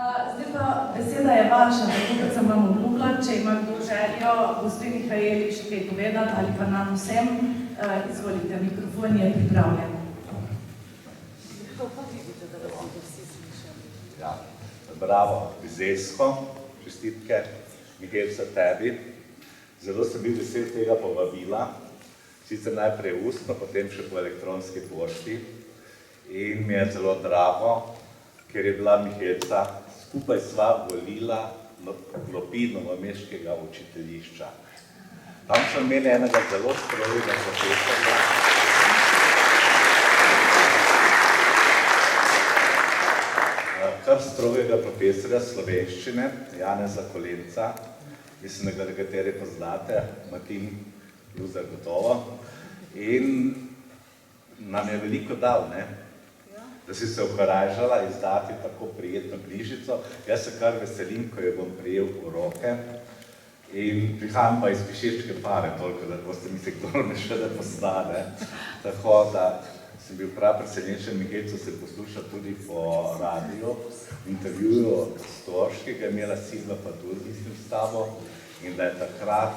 Zdaj pa beseda je vaša, tako kot sem vam obljubila, če ima kdo željo, gospe Mihajeli še kaj povedati ali pa nam vsem, izvolite, mikrofon je pripravljen. Ja, bravo, Bizeljsko, čestitke, Mihajlca tebi. Zelo sem bil vesel tega povabila, sicer najprej ustno, potem še po elektronski pošti. In mi je zelo drago, ker je bila Mihajlca, skupaj sva volila klopi novomeškega učiteljišča. Tam smo imeli enega zelo strogega profesorja, kar strogega profesorja slovenščine, Janeza Kolenca, mislim, da ga nekateri poznate, Martin Luzar gotovo, in nam je veliko dal, ne? Da si se okorajžala izdati tako prijetno knjižico. Jaz se kar veselim, ko jo bom prijel v roke. In prihajam pa iz Pišečke Pare, toliko, da boste mislili, kdo me še ne postane. Tako da sem bil prav presenečen, Mihajlco se poslušal tudi po radiju, intervjuju Stoški, ga je imela Silva pa tudi, mislim, s tabo, in da je takrat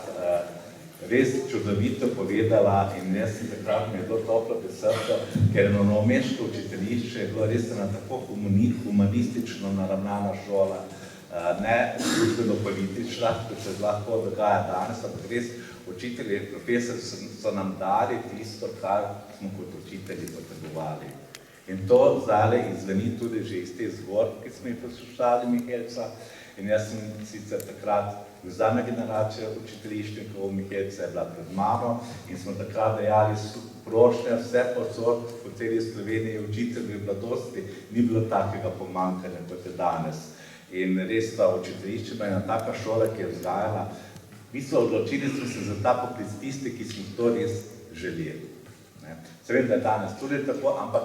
res čudovito povedala in jaz sem takrat mi je bilo toplo pri srcu, ker novomeško učiteljišče je bilo res ena tako humanistično naravnana šola, ne družbeno-politična, kot se lahko dogaja danes, ampak res učitelji, profesori so nam dali tisto, kar smo kot učitelji potrebovali. In to zdaj izveni tudi že iz te zgodbe, ki smo jih poslušali Mihajlca. In jaz sem sicer takrat zadnja generacija učiteljiščnikov, Mihajlca je bila pred mano in smo takrat dejali prošnje vse posod po celi Sloveniji učitelji v mladosti, ni bilo takega pomanjkanja kot je danes. In res ta učiteljišče je ena taka šola, ki je vzgajala. Mi smo odločili smo se za ta poklic tisti, ki smo to res želeli. Se vem, da je danes tudi tako, ampak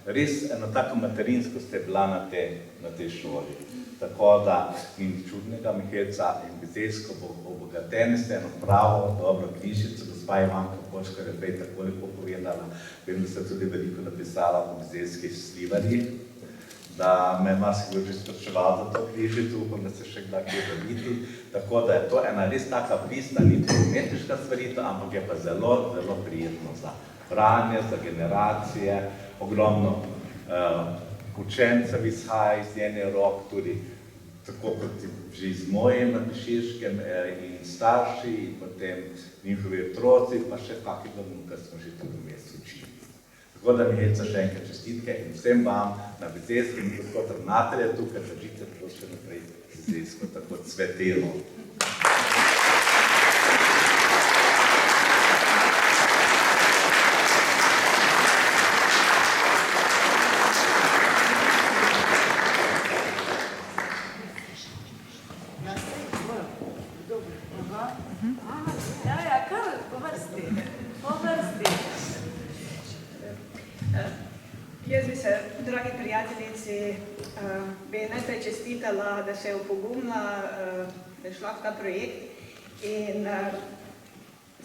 res eno tako materinskost je bila na tej šoli. Tako da ni čudnega, Mihajlca in Bizeljsko bo obogateni ste eno pravo, dobro knjižico, gospa Ivanka Počkar je prej tako lepo povedala, vem, da ste tudi veliko napisala o bizeljskih slivarjih, da me je marsikdo že spraševal za to knjižico, upam, da se še kdaj kje videti. Tako da je to ena res taka pristna, ni to umetniška stvaritev, ampak je pa zelo, zelo prijetno za branje, za generacije, ogromno učencev izhaja iz njenih rok, tudi tako kot že iz moje na Pišečkem in starši, in potem njihovi otroci, pa še kakega vnuka smo že tudi vmes učili. Tako da Mihajlca še enkrat čestitke in vsem vam na Bizeljskem in gospod ravnatelj je tukaj, držite to še naprej Bizeljsko tako cvetelo. Najprej čestitala, da se je opogumila, da je šla v ta projekt in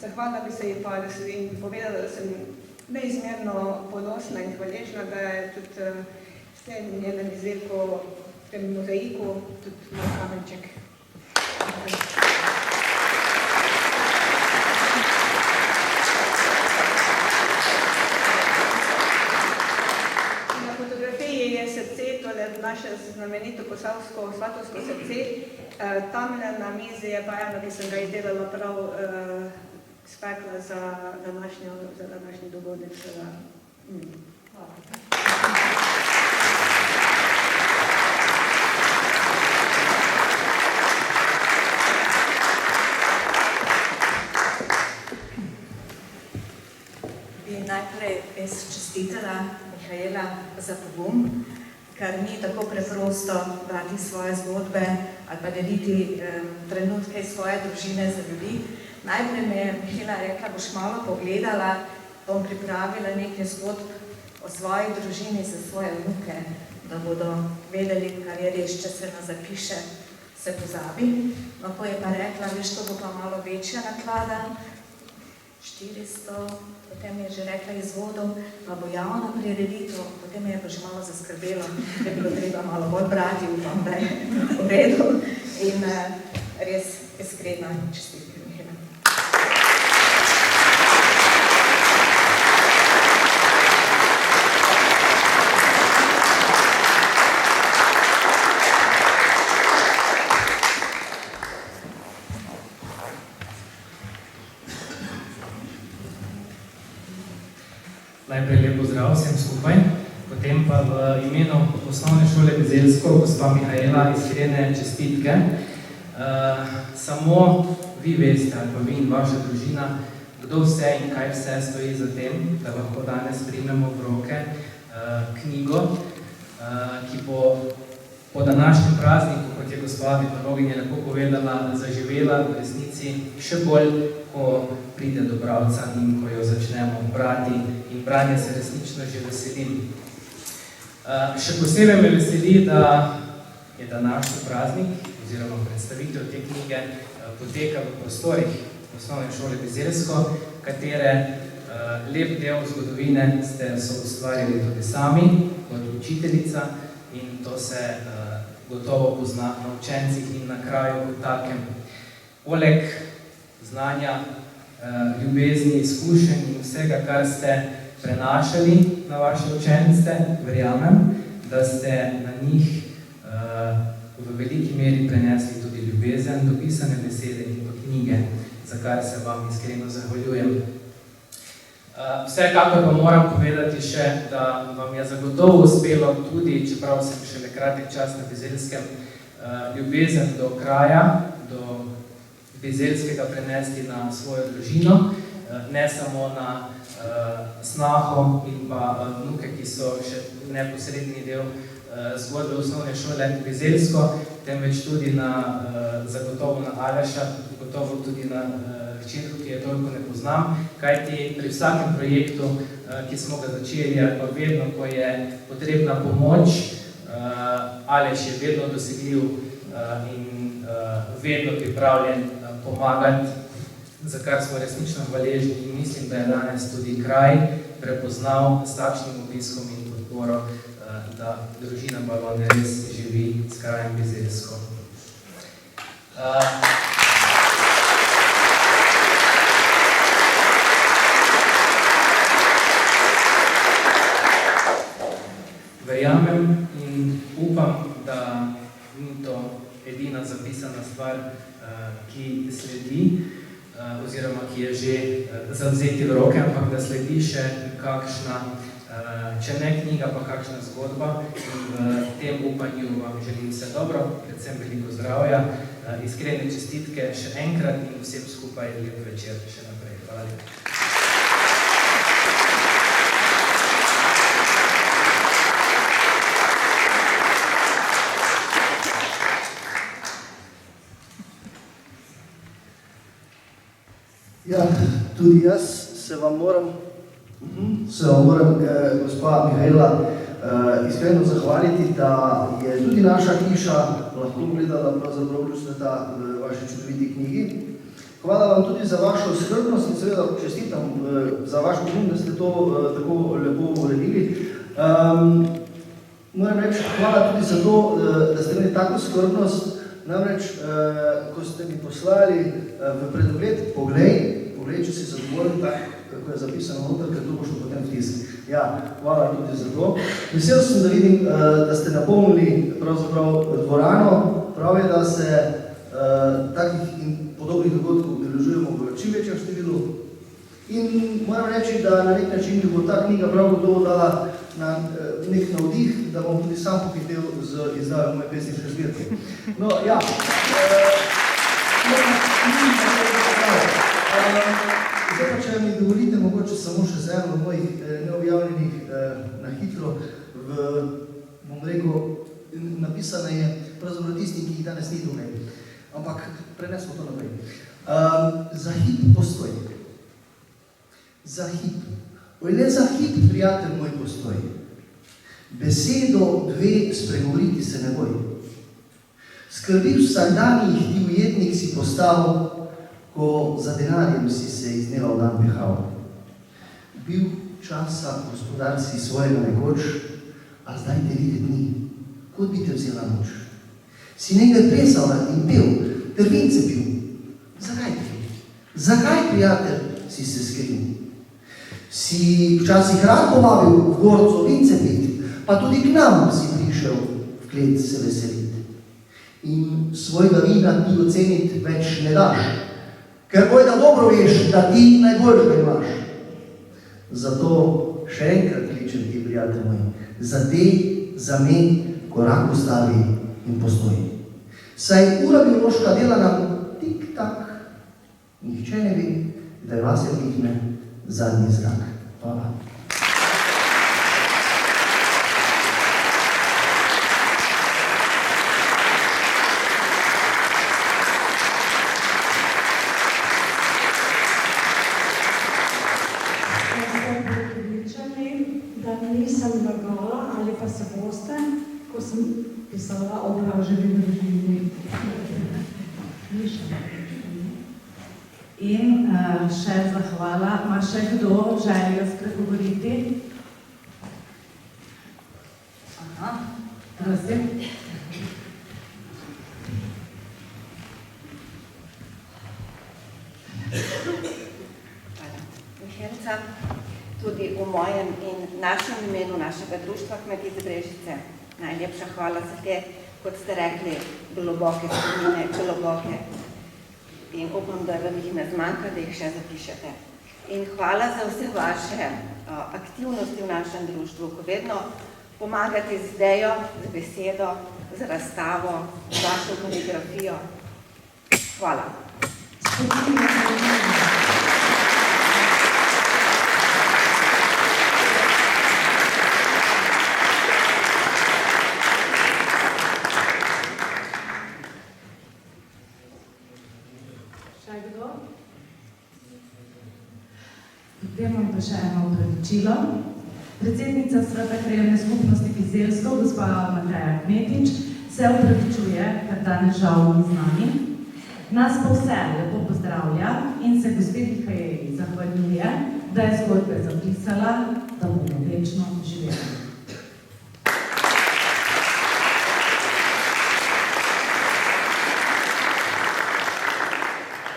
zahvalila bi se ji pa, da sem jim povedala, da sem neizmerno ponosna in hvaležna, da je tudi s tem njenem izdelku, v tem mozaiku, tudi moj kamenček. Naše znamenito posavsko svatovsko srce. Tamle na mizi je pa eno, ki sem ga izdelala prav spekla za današnji dogodek. Hvala. Bi najprej res čestitala Mihajla za pogum, ker ni tako preprosto brati svoje zgodbe ali pa deliti trenutke iz svoje družine za ljudi. Najprej me je Mihajla rekla, boš malo pogledala, bom pripravila nekaj zgodb o svoji družini za svoje vnuke, da bodo vedeli, kar je res, če se nas zapiše, se pozabi. No, ko je pa rekla, veš, to bo pa malo večja naklada, 400, potem je že rekla izvodov, pa bo javna prireditev, potem je pa že malo zaskrbelo, da je bilo treba malo bolj brati, upam, da je v redu. In res iskrena čestitke, Mihaela. Najprej lep pozdrav vsem skupaj, potem pa v imenu Osnovne šole Bizeljsko, gospa Mihaela, iskrene čestitke. Samo vi veste, ali pa vi in vaša družina, kdo vse in kaj vse stoji za tem, da lahko danes primemo v roke knjigo, ki bo po današnjem prazniku, kot je gospa etnologinja lepo povedala, zaživela v resnici še bolj, ko pride do bralca in ko jo začnemo brati, in branje se resnično že veselim. Še posebej me veseli, da je današnji praznik oziroma predstavitev te knjige poteka v prostorih Osnovne šole Bizeljsko, katere lep del zgodovine ste soustvarjali tudi sami kot učiteljica, in to se gotovo pozna na učencih in na kraju kot takem. Poleg znanja, ljubezni, izkušenj in vsega, kar ste prenašali na vaše učence, verjamem, da ste na njih v veliki meri prenesli tudi ljubezen do pisane besede in do knjige, za kar se vam iskreno zahvaljujem. Vsekakor pa moram povedati še, da vam je zagotovo uspelo tudi, čeprav sem šele kratek čas na Bizeljskem, ljubezen do kraja, do Bizeljskega prenesti na svojo družino, ne samo na snaho in pa vnuke, ki so še neposredni del zgodbe Osnovne šole Bizeljsko, temveč tudi zagotovo na Aleša, gotovo tudi na hčerko, ki je toliko ne poznam, kajti pri vsakem projektu, ki smo ga začeli, ali pa vedno, ko je potrebna pomoč, Aleš je vedno dosegljiv in vedno pripravljen pomagati, za kar smo resnično hvaležni, in mislim, da je danes tudi kraj prepoznal s takšnim obiskom in podporo, da družina Balone res živi s krajem Bizeljsko. Verjamem in upam, da ni to edina zapisana stvar, ki sledi, oziroma ki je že zavzeti v roke, ampak da sledi še kakšna, če ne knjiga, pa kakšna zgodba. In v tem upanju vam želim vse dobro, predvsem veliko zdravja, iskrene čestitke še enkrat in vsem skupaj lep večer še naprej. Hvala lepa. Ja, tudi jaz se vam moram, gospa Mihaela, iskreno zahvaliti, da je tudi naša hiša lahko gledala pravzaprav luč sveta v vaši čudoviti knjigi. Hvala vam tudi za vašo skrbnost in seveda čestitam za vaš pogum, da ste to tako lepo uredili. Moram reči, hvala tudi za to, da ste imeli tako skrbnost. Namreč, ko ste mi poslali v predogled, poglej, če si zadovoljen, kako je zapisano noter, ker to bo šlo potem v tisk. Ja, hvala tudi za to. Vesel sem, da vidim, da ste napolnili pravzaprav dvorano. Prav je, da se takih in podobnih dogodkov udeležujemo v čim večjem številu. In moram reči, da na nek način bo ta knjiga prav gotovo dala na nek navdih, da bom tudi sam pohitel z izdajo moje pesniške zbirke. No, ja. Zdaj pa, če mi dovolite, mogoče samo še z eno od mojih neobjavljenih na hitro, bom rekel, napisana je pravzaprav tistim, ki jih danes ni tukaj. Ampak prenesmo to naprej. Za hip postoj. Za hip. Oj, le za hip, prijatelj moj, postoj. Besedo dve spregovoriti se ne boj. Skrbi vsakdanjih ti ujetnik si postal, ko za denarjem si se iz dneva v dan pehal. Bil časa gospodar si svojega nekoč, a zdaj te videti ni, kot bi te vzela noč. Si nekaj plesala in pel, ter vince pil. Zakaj ti? Zakaj, prijatelj, si se skril? Si včasih rad povabil v gorco vince pit, pa tudi k nam si prišel v klet se veseliti. In svojega vina ti oceniti več ne daš, ker bojda dobro veš, da ti najboljšega imaš. Zato še enkrat kličem ti, prijatelj moj, zadej, zamej, korak ustavi in postoj. Saj ura biološka dela nam tik-tak, nihče ne ve, da je vase vihne zadnji zrak. Hvala. Da nisem lagala ali pa se boste, ko sem pisala o Blaževi družini. In še zahvala, ima še kdo željo spregovoriti? Aha, prosim. Mihaelica, tudi v mojem in našem imenu, našega društva Kmetice Brežice, najlepša hvala za te, kot ste rekli, globoke spomine, globoke. In upam, da vam jih ne zmanjka, da jih še zapišete. In hvala za vse vaše aktivnosti v našem društvu, ko vedno pomagate z idejo, z besedo, z razstavo, z vašo koreografijo. Hvala. Potem imam pa še eno opravičilo. Predsednica Sveta krajevne skupnosti Bizeljsko, gospa Mateja Kmetič, se opravičuje, ker danes žal ni z nami. Nas pa vse lepo pozdravlja in se gospe Mihaeli zahvaljuje, da je zgodbe zapisala, da bomo večno živeli.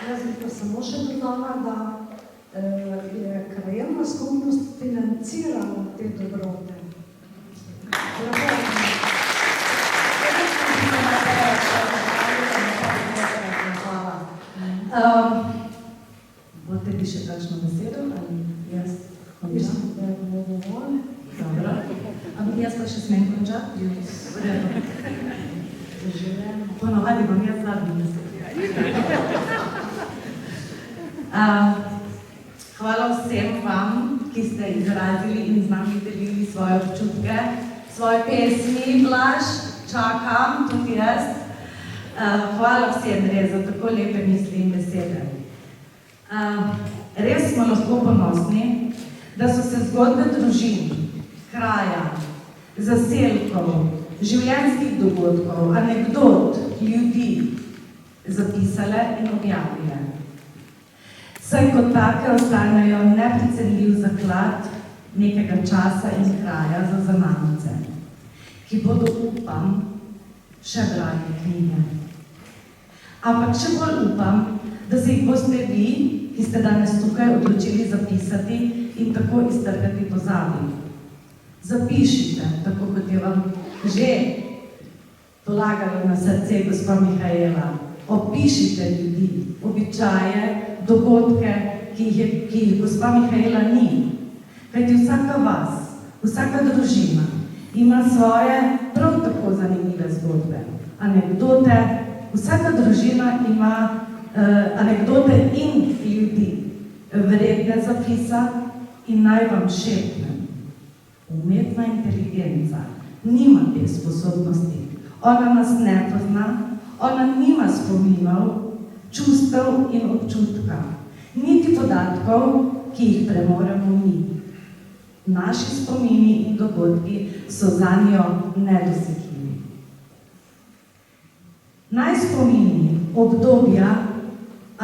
Jaz bi pa samo še dodala, da je krajevna skupnost financirala te dobrote. Boste bi še kakšno besedo ali jaz končam? Mislim, da je bilo dovolj. Dobro. Ampak jaz pa še smem končati? V redu. Ponovadi bom jaz zadnji besedo. Hvala vsem vam, ki ste izrazili in z nami delili svoje občutke, svoje pesmi, Blaž, čakam, tudi jaz. Hvala vsem res za tako lepe misli in besede. Res smo lahko ponosni, da so se zgodbe družin, kraja, zaselkov, življenjskih dogodkov, anekdot, ljudi zapisale in objavile. Saj kot take ostanejo neprecenljiv zaklad nekega časa in kraja za zanamce, ki bodo, upam, še brali knjige. Ampak še bolj upam, da se jih boste vi, ki ste danes tukaj, odločili zapisati in tako iztrgati pozabi. Zapišite, tako kot je vam že polagalo na srce gospa Mihaela. Opišite ljudi, običaje, dogodke, ki jih gospa Mihaela ni. Kajti vsaka vas, vsaka družina ima svoje prav tako zanimive zgodbe, anekdote. Vsaka družina ima anekdote in ljudi, vredne zapisa in naj vam šepnem. Umetna inteligenca nima teh sposobnosti. Ona nas ne pozna, ona nima spominov, čustev in občutka, niti podatkov, ki jih premoremo mi. Naši spomini in dogodki so zanjo nedosegljivi. Naj spomini, obdobja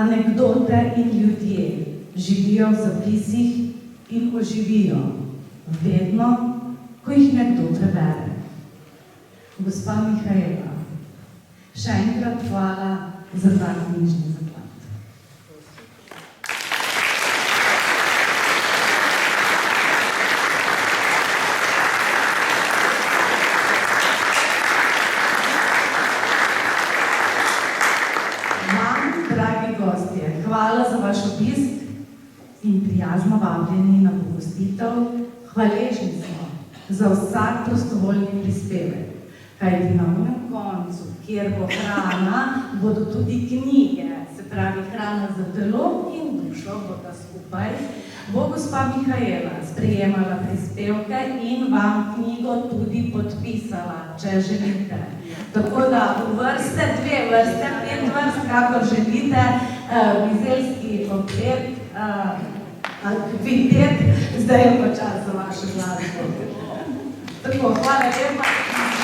Anekdote in ljudje živijo v zapisih in oživijo vedno, ko jih nekdo prebere. Gospa Mihaela, še enkrat hvala za ta knjižni zaklad. Hvala za vaš obisk in prijazno vabljeni na pogostitev. Hvaležni smo za vsak prostovoljni prispevek, kajti na onem koncu, kjer bo hrana, bodo tudi knjige, se pravi hrana za telo in dušo, bodo skupaj. Bo gospa Mihaela sprejemala prispevke in vam knjigo tudi podpisala, če želite. Tako da v vrste, 2 vrste, 5 vrst, kakor želite, mizelski okret, aktivitet, zdaj je pa čas za vašo glasbo. Tako, hvala lepa.